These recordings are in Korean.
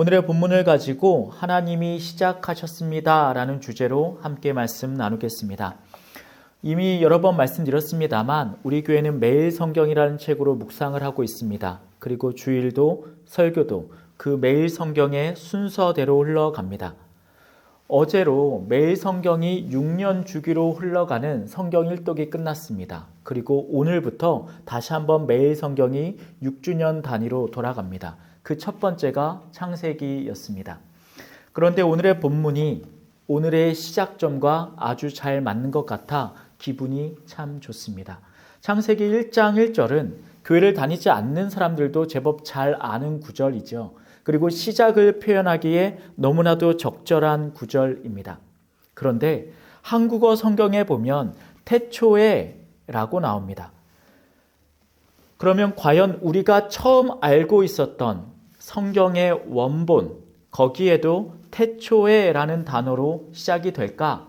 오늘의 본문을 가지고 하나님이 시작하셨습니다 라는 주제로 함께 말씀 나누겠습니다. 이미 여러 번 말씀드렸습니다만 우리 교회는 매일 성경이라는 책으로 묵상을 하고 있습니다. 그리고 주일도 설교도 그 매일 성경의 순서대로 흘러갑니다. 어제로 매일 성경이 6년 주기로 흘러가는 성경 일독이 끝났습니다. 그리고 오늘부터 다시 한번 매일 성경이 6주년 단위로 돌아갑니다. 그 첫 번째가 창세기였습니다. 그런데 오늘의 본문이 오늘의 시작점과 아주 잘 맞는 것 같아 기분이 참 좋습니다. 창세기 1장 1절은 교회를 다니지 않는 사람들도 제법 잘 아는 구절이죠. 그리고 시작을 표현하기에 너무나도 적절한 구절입니다. 그런데 한국어 성경에 보면 태초에 라고 나옵니다. 그러면 과연 우리가 처음 알고 있었던 성경의 원본, 거기에도 태초에 라는 단어로 시작이 될까?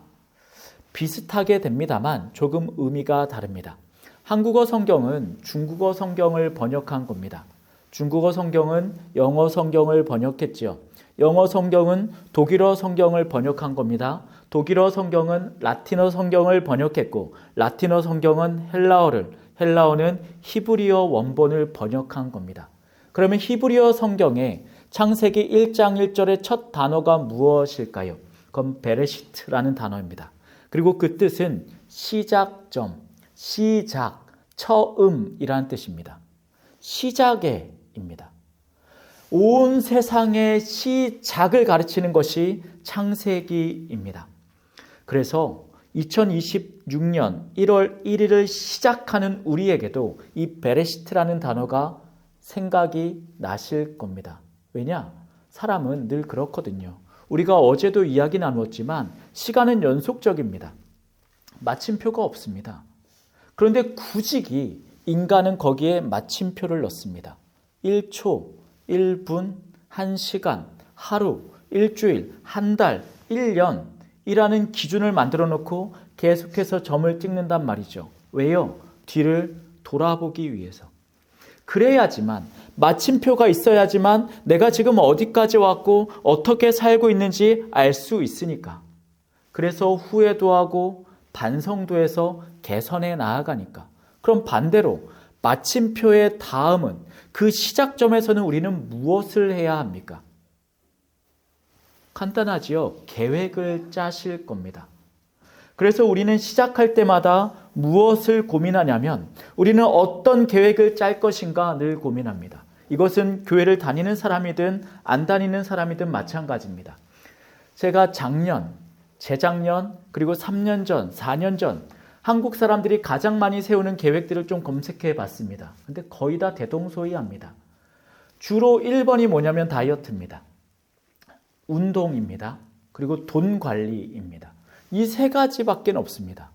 비슷하게 됩니다만 조금 의미가 다릅니다. 한국어 성경은 중국어 성경을 번역한 겁니다. 중국어 성경은 영어 성경을 번역했지요. 영어 성경은 독일어 성경을 번역한 겁니다. 독일어 성경은 라틴어 성경을 번역했고 라틴어 성경은 헬라어는 히브리어 원본을 번역한 겁니다. 그러면 히브리어 성경에 창세기 1장 1절의 첫 단어가 무엇일까요? 그건 베레시트라는 단어입니다. 그리고 그 뜻은 시작점, 시작, 처음이라는 뜻입니다. 시작에입니다. 온 세상의 시작을 가르치는 것이 창세기입니다. 그래서 2026년 1월 1일을 시작하는 우리에게도 이 베레시트라는 단어가 생각이 나실 겁니다. 왜냐? 사람은 늘 그렇거든요. 우리가 어제도 이야기 나누었지만 시간은 연속적입니다. 마침표가 없습니다. 그런데 굳이 인간은 거기에 마침표를 넣습니다. 1초, 1분, 1시간, 하루, 일주일, 한 달, 1년이라는 기준을 만들어 놓고 계속해서 점을 찍는단 말이죠. 왜요? 뒤를 돌아보기 위해서. 그래야지만, 마침표가 있어야지만 내가 지금 어디까지 왔고 어떻게 살고 있는지 알 수 있으니까. 그래서 후회도 하고 반성도 해서 개선해 나아가니까. 그럼 반대로 마침표의 다음은 그 시작점에서는 우리는 무엇을 해야 합니까? 간단하지요. 계획을 짜실 겁니다. 그래서 우리는 시작할 때마다 무엇을 고민하냐면 우리는 어떤 계획을 짤 것인가 늘 고민합니다. 이것은 교회를 다니는 사람이든 안 다니는 사람이든 마찬가지입니다. 제가 작년, 재작년, 그리고 3년 전, 4년 전 한국 사람들이 가장 많이 세우는 계획들을 좀 검색해 봤습니다. 근데 거의 다 대동소이합니다. 주로 1번이 뭐냐면 다이어트입니다. 운동입니다. 그리고 돈 관리입니다. 이 세 가지밖에 없습니다.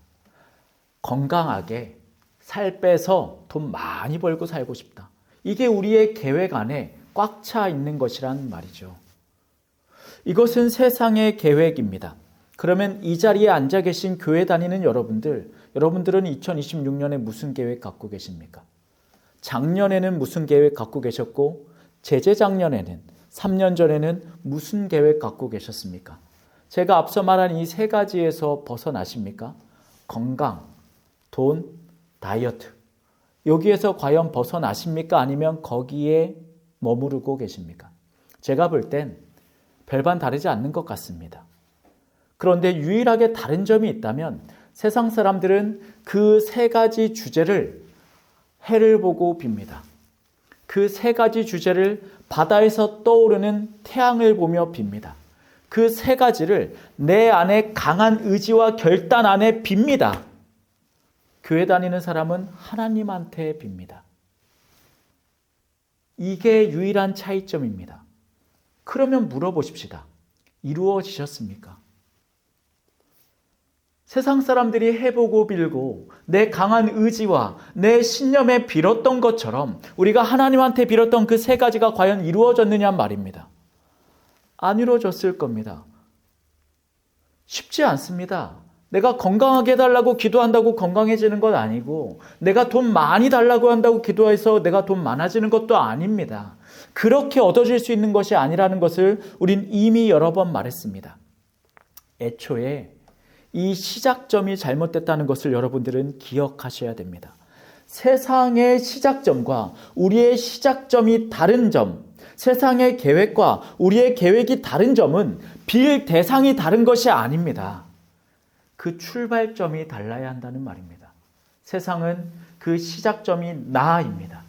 건강하게 살 빼서 돈 많이 벌고 살고 싶다. 이게 우리의 계획 안에 꽉 차 있는 것이란 말이죠. 이것은 세상의 계획입니다. 그러면 이 자리에 앉아 계신 교회 다니는 여러분들은 2026년에 무슨 계획 갖고 계십니까? 작년에는 무슨 계획 갖고 계셨고 재작년에는 3년 전에는 무슨 계획 갖고 계셨습니까? 제가 앞서 말한 이 세 가지에서 벗어나십니까? 건강, 돈, 다이어트. 여기에서 과연 벗어나십니까? 아니면 거기에 머무르고 계십니까? 제가 볼 땐 별반 다르지 않는 것 같습니다. 그런데 유일하게 다른 점이 있다면 세상 사람들은 그 세 가지 주제를 해를 보고 빕니다. 그 세 가지 주제를 바다에서 떠오르는 태양을 보며 빕니다. 그 세 가지를 내 안에 강한 의지와 결단 안에 빕니다. 교회 다니는 사람은 하나님한테 빕니다. 이게 유일한 차이점입니다. 그러면 물어보십시다. 이루어지셨습니까? 세상 사람들이 해보고 빌고 내 강한 의지와 내 신념에 빌었던 것처럼 우리가 하나님한테 빌었던 그 세 가지가 과연 이루어졌느냐 말입니다. 안 이루어졌을 겁니다. 쉽지 않습니다. 내가 건강하게 해달라고 기도한다고 건강해지는 것 아니고 내가 돈 많이 달라고 한다고 기도해서 내가 돈 많아지는 것도 아닙니다. 그렇게 얻어질 수 있는 것이 아니라는 것을 우린 이미 여러 번 말했습니다. 애초에 이 시작점이 잘못됐다는 것을 여러분들은 기억하셔야 됩니다. 세상의 시작점과 우리의 시작점이 다른 점, 세상의 계획과 우리의 계획이 다른 점은 빌 대상이 다른 것이 아닙니다. 그 출발점이 달라야 한다는 말입니다. 세상은 그 시작점이 나입니다.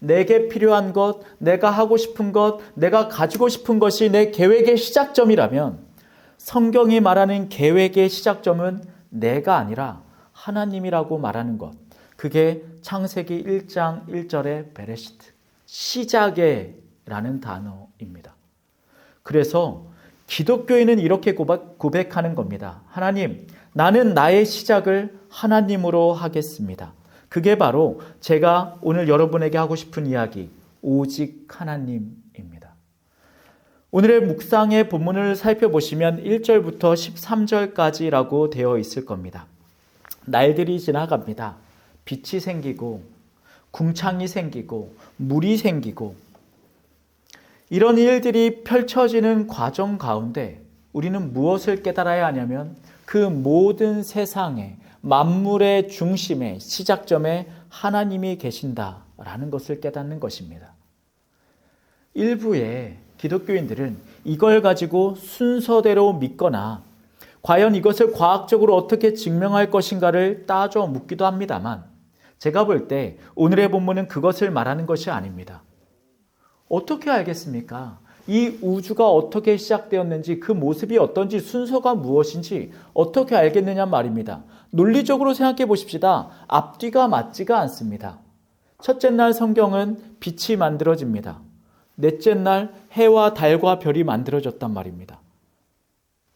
내게 필요한 것, 내가 하고 싶은 것, 내가 가지고 싶은 것이 내 계획의 시작점이라면 성경이 말하는 계획의 시작점은 내가 아니라 하나님이라고 말하는 것. 그게 창세기 1장 1절의 베레시트, 시작의 라는 단어입니다. 그래서 기독교인은 이렇게 고백하는 겁니다. 하나님, 나는 나의 시작을 하나님으로 하겠습니다. 그게 바로 제가 오늘 여러분에게 하고 싶은 이야기, 오직 하나님입니다. 오늘의 묵상의 본문을 살펴보시면 1절부터 13절까지라고 되어 있을 겁니다. 날들이 지나갑니다. 빛이 생기고 궁창이 생기고 물이 생기고 이런 일들이 펼쳐지는 과정 가운데 우리는 무엇을 깨달아야 하냐면 그 모든 세상에 만물의 중심에 시작점에 하나님이 계신다라는 것을 깨닫는 것입니다. 일부의 기독교인들은 이걸 가지고 순서대로 믿거나 과연 이것을 과학적으로 어떻게 증명할 것인가를 따져 묻기도 합니다만 제가 볼 때 오늘의 본문은 그것을 말하는 것이 아닙니다. 어떻게 알겠습니까? 이 우주가 어떻게 시작되었는지 그 모습이 어떤지 순서가 무엇인지 어떻게 알겠느냐 말입니다. 논리적으로 생각해 보십시다. 앞뒤가 맞지가 않습니다. 첫째 날 성경은 빛이 만들어집니다. 넷째 날 해와 달과 별이 만들어졌단 말입니다.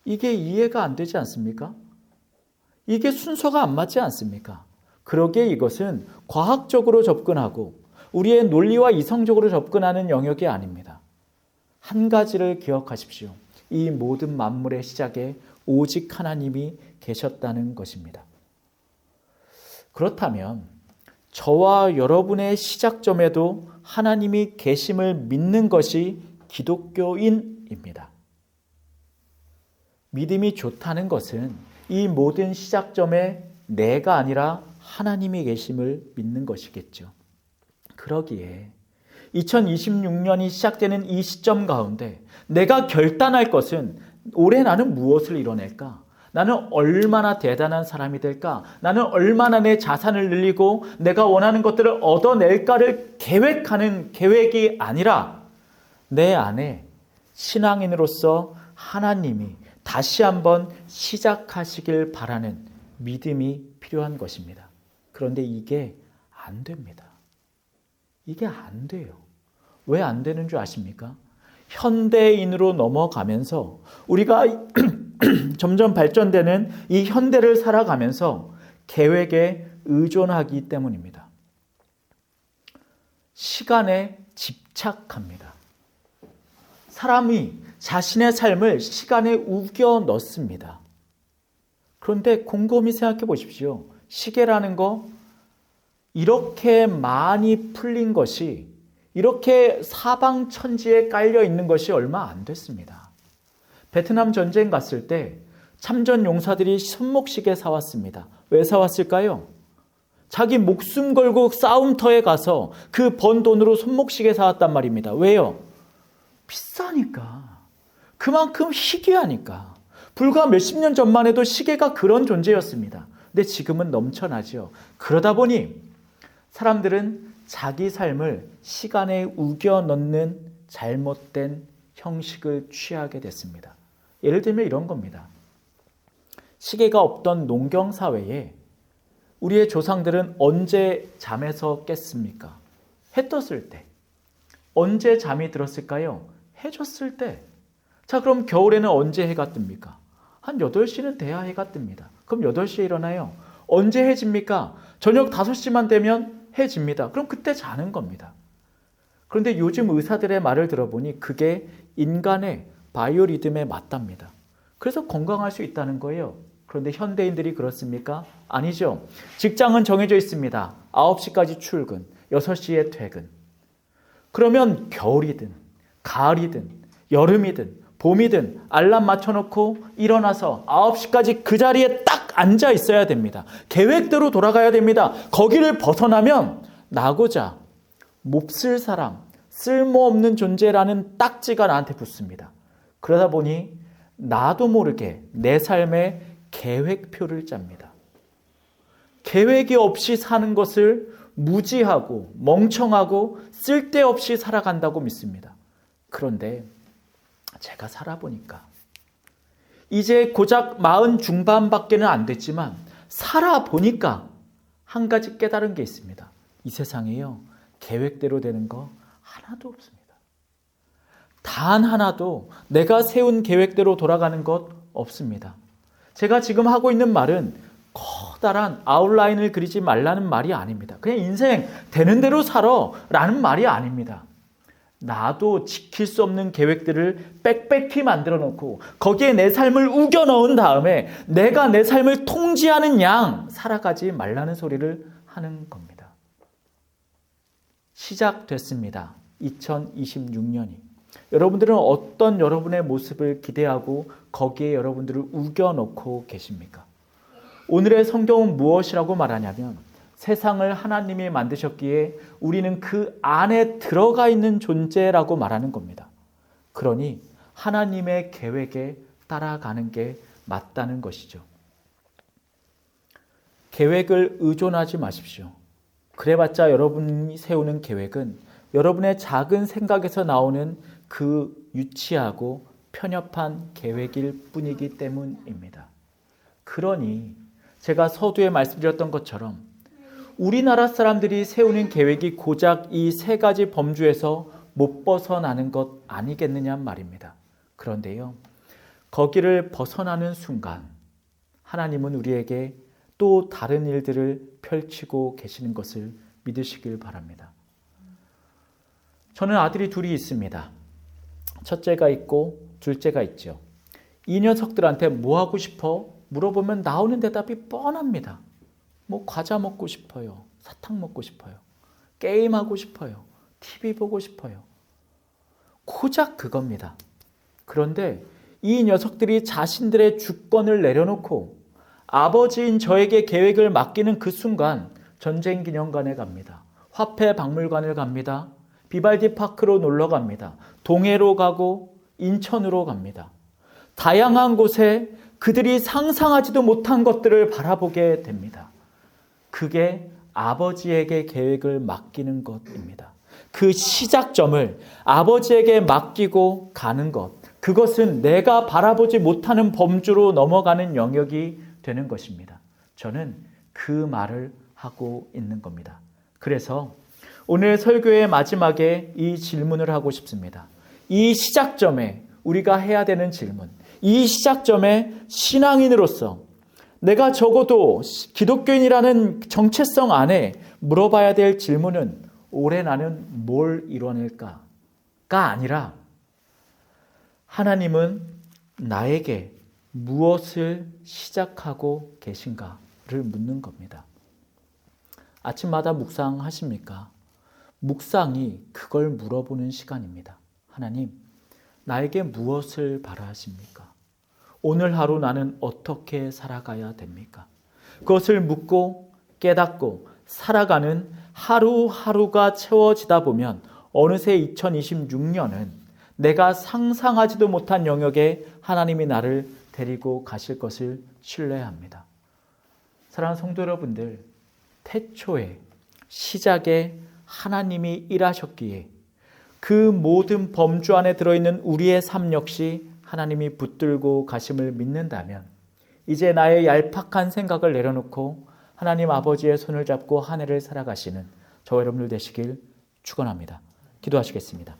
이게 이해가 안 되지 않습니까? 이게 순서가 안 맞지 않습니까? 그러기에 이것은 과학적으로 접근하고 우리의 논리와 이성적으로 접근하는 영역이 아닙니다. 한 가지를 기억하십시오. 이 모든 만물의 시작에 오직 하나님이 계셨다는 것입니다. 그렇다면 저와 여러분의 시작점에도 하나님이 계심을 믿는 것이 기독교인입니다. 믿음이 좋다는 것은 이 모든 시작점에 내가 아니라 하나님이 계심을 믿는 것이겠죠. 그러기에 2026년이 시작되는 이 시점 가운데 내가 결단할 것은 올해 나는 무엇을 이뤄낼까? 나는 얼마나 대단한 사람이 될까? 나는 얼마나 내 자산을 늘리고 내가 원하는 것들을 얻어낼까를 계획하는 계획이 아니라 내 안에 신앙인으로서 하나님이 다시 한번 시작하시길 바라는 믿음이 필요한 것입니다. 그런데 이게 안 됩니다. 이게 안 돼요. 왜 안 되는 줄 아십니까? 현대인으로 넘어가면서 우리가 점점 발전되는 이 현대를 살아가면서 계획에 의존하기 때문입니다. 시간에 집착합니다. 사람이 자신의 삶을 시간에 우겨 넣습니다. 그런데 곰곰이 생각해 보십시오. 시계라는 거 이렇게 많이 풀린 것이 이렇게 사방천지에 깔려 있는 것이 얼마 안 됐습니다. 베트남 전쟁 갔을 때 참전 용사들이 손목시계 사왔습니다. 왜 사왔을까요? 자기 목숨 걸고 싸움터에 가서 그 번 돈으로 손목시계 사왔단 말입니다. 왜요? 비싸니까. 그만큼 희귀하니까. 불과 몇십 년 전만 해도 시계가 그런 존재였습니다. 근데 지금은 넘쳐나죠. 그러다 보니 사람들은 자기 삶을 시간에 우겨 넣는 잘못된 형식을 취하게 됐습니다. 예를 들면 이런 겁니다. 시계가 없던 농경사회에 우리의 조상들은 언제 잠에서 깼습니까? 해 떴을 때. 언제 잠이 들었을까요? 해 졌을 때. 자, 그럼 겨울에는 언제 해가 뜹니까? 한 8시는 돼야 해가 뜹니다. 그럼 8시에 일어나요. 언제 해집니까? 저녁 5시만 되면 해집니다. 그럼 그때 자는 겁니다. 그런데 요즘 의사들의 말을 들어보니 그게 인간의 바이오리듬에 맞답니다. 그래서 건강할 수 있다는 거예요. 그런데 현대인들이 그렇습니까? 아니죠. 직장은 정해져 있습니다. 9시까지 출근, 6시에 퇴근. 그러면 겨울이든 가을이든 여름이든 봄이든 알람 맞춰놓고 일어나서 9시까지 그 자리에 딱 앉아 있어야 됩니다. 계획대로 돌아가야 됩니다. 거기를 벗어나면 나고자 몹쓸 사람, 쓸모없는 존재라는 딱지가 나한테 붙습니다. 그러다 보니 나도 모르게 내 삶의 계획표를 짭니다. 계획이 없이 사는 것을 무지하고 멍청하고 쓸데없이 살아간다고 믿습니다. 그런데 제가 살아보니까 이제 고작 40 중반밖에는 안 됐지만 살아보니까 한 가지 깨달은 게 있습니다. 이 세상에요, 계획대로 되는 거 하나도 없습니다. 단 하나도 내가 세운 계획대로 돌아가는 것 없습니다. 제가 지금 하고 있는 말은 커다란 아웃라인을 그리지 말라는 말이 아닙니다. 그냥 인생 되는 대로 살아 라는 말이 아닙니다. 나도 지킬 수 없는 계획들을 빽빽히 만들어 놓고 거기에 내 삶을 우겨 넣은 다음에 내가 내 삶을 통제하는 양 살아가지 말라는 소리를 하는 겁니다. 시작됐습니다. 2026년이. 여러분들은 어떤 여러분의 모습을 기대하고 거기에 여러분들을 우겨 넣고 계십니까? 오늘의 성경은 무엇이라고 말하냐면 세상을 하나님이 만드셨기에 우리는 그 안에 들어가 있는 존재라고 말하는 겁니다. 그러니 하나님의 계획에 따라가는 게 맞다는 것이죠. 계획을 의존하지 마십시오. 그래봤자 여러분이 세우는 계획은 여러분의 작은 생각에서 나오는 그 유치하고 편협한 계획일 뿐이기 때문입니다. 그러니 제가 서두에 말씀드렸던 것처럼 우리나라 사람들이 세우는 계획이 고작 이 3가지 범주에서 못 벗어나는 것 아니겠느냐 말입니다. 그런데요, 거기를 벗어나는 순간 하나님은 우리에게 또 다른 일들을 펼치고 계시는 것을 믿으시길 바랍니다. 저는 아들이 둘이 있습니다. 첫째가 있고 둘째가 있죠. 이 녀석들한테 뭐 하고 싶어? 물어보면 나오는 대답이 뻔합니다. 뭐 과자 먹고 싶어요. 사탕 먹고 싶어요. 게임하고 싶어요. TV 보고 싶어요. 고작 그겁니다. 그런데 이 녀석들이 자신들의 주권을 내려놓고 아버지인 저에게 계획을 맡기는 그 순간 전쟁기념관에 갑니다. 화폐박물관을 갑니다. 비발디 파크로 놀러 갑니다. 동해로 가고 인천으로 갑니다. 다양한 곳에 그들이 상상하지도 못한 것들을 바라보게 됩니다. 그게 아버지에게 계획을 맡기는 것입니다. 그 시작점을 아버지에게 맡기고 가는 것, 그것은 내가 바라보지 못하는 범주로 넘어가는 영역이 되는 것입니다. 저는 그 말을 하고 있는 겁니다. 그래서 오늘 설교의 마지막에 이 질문을 하고 싶습니다. 이 시작점에 우리가 해야 되는 질문, 이 시작점에 신앙인으로서 내가 적어도 기독교인이라는 정체성 안에 물어봐야 될 질문은 올해 나는 뭘 이뤄낼까가 아니라 하나님은 나에게 무엇을 시작하고 계신가를 묻는 겁니다. 아침마다 묵상하십니까? 묵상이 그걸 물어보는 시간입니다. 하나님, 나에게 무엇을 바라십니까? 오늘 하루 나는 어떻게 살아가야 됩니까? 그것을 묻고 깨닫고 살아가는 하루하루가 채워지다 보면 어느새 2026년은 내가 상상하지도 못한 영역에 하나님이 나를 데리고 가실 것을 신뢰합니다. 사랑하는 성도 여러분들, 태초에 시작에 하나님이 일하셨기에 그 모든 범주 안에 들어있는 우리의 삶 역시 하나님이 붙들고 가심을 믿는다면 이제 나의 얄팍한 생각을 내려놓고 하나님 아버지의 손을 잡고 한 해를 살아가시는 저와 여러분들 되시길 축원합니다. 기도하시겠습니다.